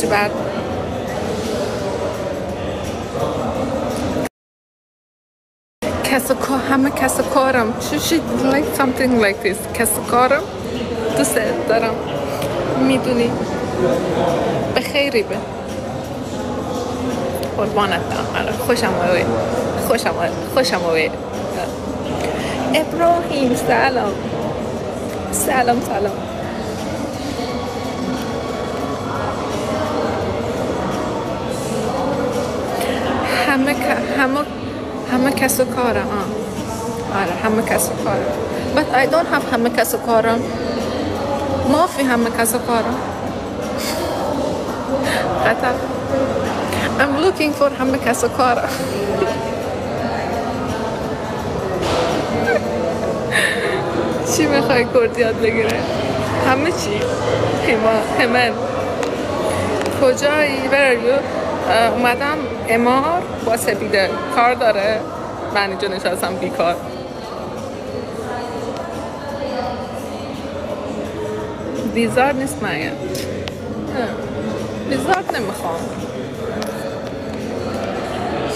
چی بعد همه کس کارم she like something like this کس کارم دوست دارم میدونی به خیری به قربانت دارم خوشم آوی ابراهیم سلام همه کس و کارم آره همه کس و کارم but I don't have همه کس و کارم ما فی همه کس و کارم خطر I'm looking for همه کس و کارم چی میخوای کردی یاد بگیره؟ همه چی همه کجایی؟ اومدم امار با سپیده کار داره من اینجا نشستم بیکار ویزارد نیست من ویزارد نمیخوام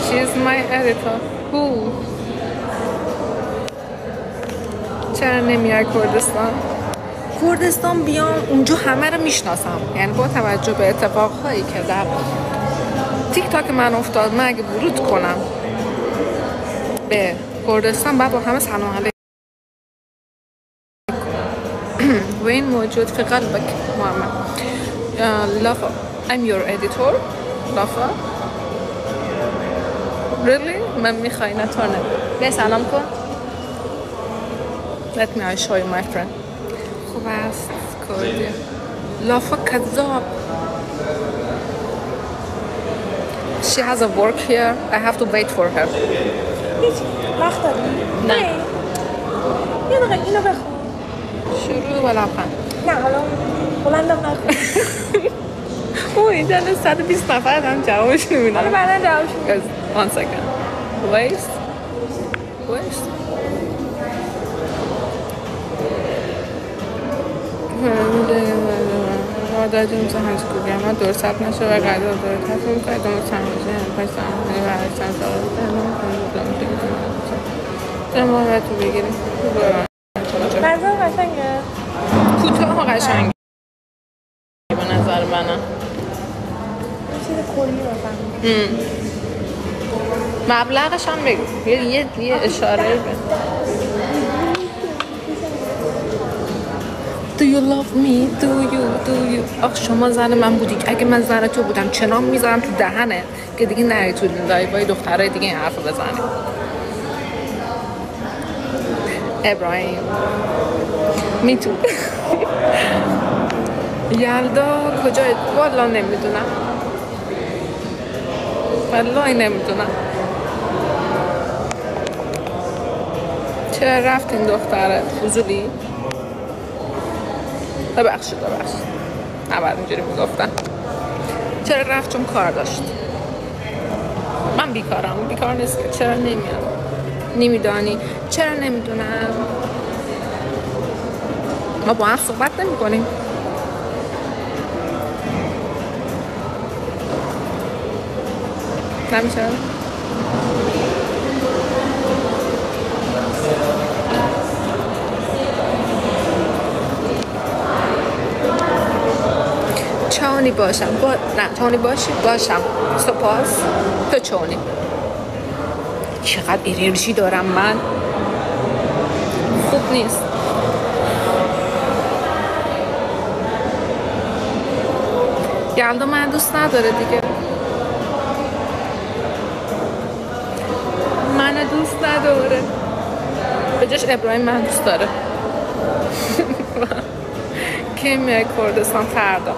She's my editor Who? چرا نمیای کردستان بیام اونجا همه رو میشناسم یعنی با توجه به اتفاقهایی که در تیک تاک من افتاد من اگه ورود کنم به کردستان باید با همه سلام علیکم و این موجود فی قلبک محمد لافا I'm your editor لافا Really? من میخوای نتونه به سلام کن Let me show you my friend خوب است کردی لافا کذاب She has a work here. I have to wait for her. وقت داری؟ نه. یه دقیقه اینو بخون. شروع و لبخند. نه حالا بلندم نکن. اینجا 120 نفر هم جوابش نمیدن. حالا بعدا جوابش میدم. One second. Waste. مادر جون هنوز کوگه ما دور ثبت نشه و قضا داره تصمیم میکنه دوم سمجه پس سمجه و هرچند سال ما تو بگیریم منظر قشنگه کوتاه و قشنگه به نظر منم چیز کلی بفهم مبلغش هم بگو یه اشاره بگو Do you love me? Do you? آخ شما زن من بودید اگه من زن تو بودم چنان میذارم تو دهنه که دیگه نری تو لایوهای دخترای دیگه این حرفو بزنی ابراهیم میتون یلدا کجای؟ والا نمیدونم والله نمیدونم چرا رفت این دختره فضولی؟ ببخشید نباید اینجوری میگفتن چرا رفت چون کار داشت من بیکار نیست چرا نمیام نمیدانی چرا نمیدونم ما با هم صحبت نمی کنیم نمیشه چانی باشم نه چانی باشم سپاس تو چانی چقدر انرژی دارم من خوب نیست یلدا من دوست نداره دیگه من دوست نداره به جاش ابراهیم من دوست داره که میای کردستان فردا